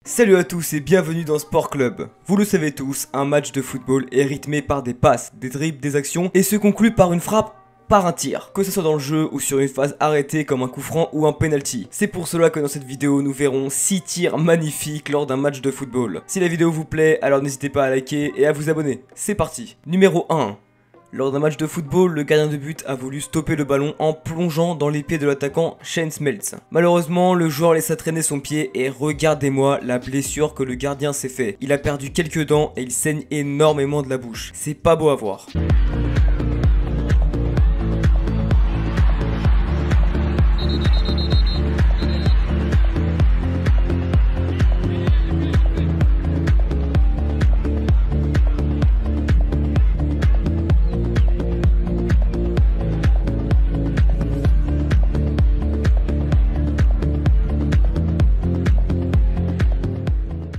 Salut à tous et bienvenue dans Sport Club. Vous le savez tous, un match de football est rythmé par des passes, des dribbles, des actions et se conclut par une frappe, par un tir, que ce soit dans le jeu ou sur une phase arrêtée comme un coup franc ou un penalty. C'est pour cela que dans cette vidéo nous verrons 6 tirs magnifiques lors d'un match de football. Si la vidéo vous plaît, alors n'hésitez pas à liker et à vous abonner. C'est parti. Numéro 1. Lors d'un match de football, le gardien de but a voulu stopper le ballon en plongeant dans les pieds de l'attaquant Shane Smeltz. Malheureusement, le joueur laissa traîner son pied et regardez-moi la blessure que le gardien s'est fait. Il a perdu quelques dents et il saigne énormément de la bouche. C'est pas beau à voir.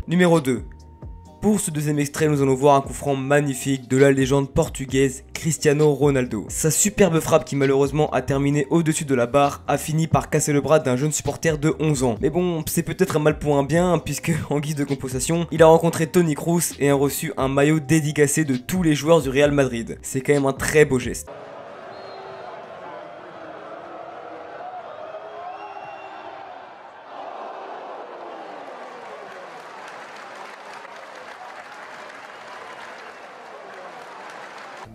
Numéro 2. Pour ce deuxième extrait, nous allons voir un coup franc magnifique de la légende portugaise Cristiano Ronaldo. Sa superbe frappe qui malheureusement a terminé au-dessus de la barre a fini par casser le bras d'un jeune supporter de 11 ans. Mais bon, c'est peut-être un mal pour un bien puisque en guise de compensation, il a rencontré Toni Kroos et a reçu un maillot dédicacé de tous les joueurs du Real Madrid. C'est quand même un très beau geste.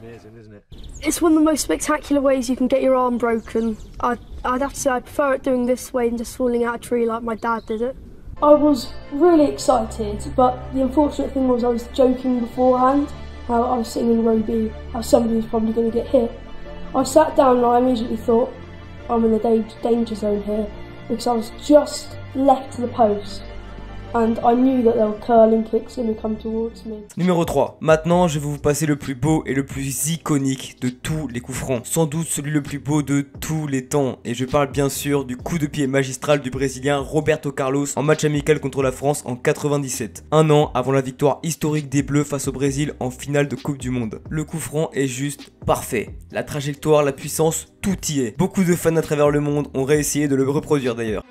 Amazing, isn't it? It's one of the most spectacular ways you can get your arm broken. I'd have to say I prefer it doing this way than just falling out a tree like my dad did it. I was really excited, but the unfortunate thing was I was joking beforehand how I was sitting in row B, how somebody was probably going to get hit. I sat down and I immediately thought, I'm in the danger zone here, because I was just left to the post. And I knew that there were curling kicks going to come towards me. Numéro 3. Maintenant, je vais vous passer le plus beau et le plus iconique de tous les coups francs. Sans doute celui le plus beau de tous les temps. Et je parle bien sûr du coup de pied magistral du Brésilien Roberto Carlos en match amical contre la France en 97. Un an avant la victoire historique des Bleus face au Brésil en finale de Coupe du Monde. Le coup franc est juste parfait. La trajectoire, la puissance, tout y est. Beaucoup de fans à travers le monde ont réessayé de le reproduire d'ailleurs.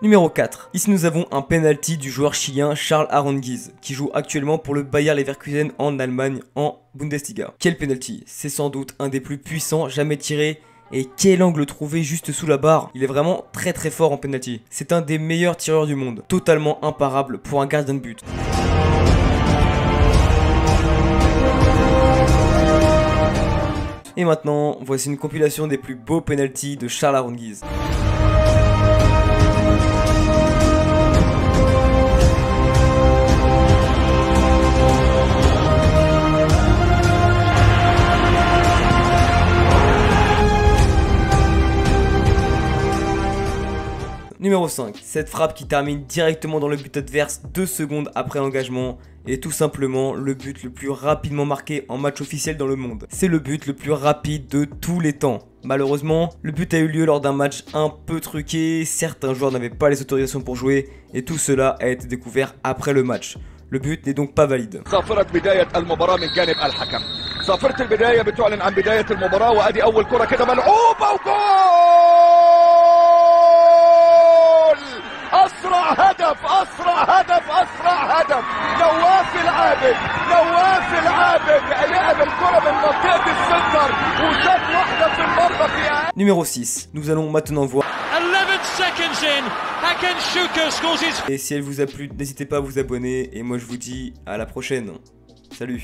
Numéro 4. Ici nous avons un penalty du joueur chilien Charles Aranguiz qui joue actuellement pour le Bayer Leverkusen en Allemagne en Bundesliga. Quel penalty! C'est sans doute un des plus puissants jamais tirés. Et quel angle trouvé juste sous la barre. Il est vraiment très fort en penalty. C'est un des meilleurs tireurs du monde. Totalement imparable pour un gardien de but. Et maintenant, voici une compilation des plus beaux penalties de Charles Aranguiz. Numéro 5, cette frappe qui termine directement dans le but adverse 2 secondes après l'engagement est tout simplement le but le plus rapidement marqué en match officiel dans le monde. C'est le but le plus rapide de tous les temps. Malheureusement, le but a eu lieu lors d'un match un peu truqué, certains joueurs n'avaient pas les autorisations pour jouer et tout cela a été découvert après le match. Le but n'est donc pas valide. Numéro 6, nous allons maintenant voir. Et si elle vous a plu, n'hésitez pas à vous abonner et moi je vous dis à la prochaine. Salut.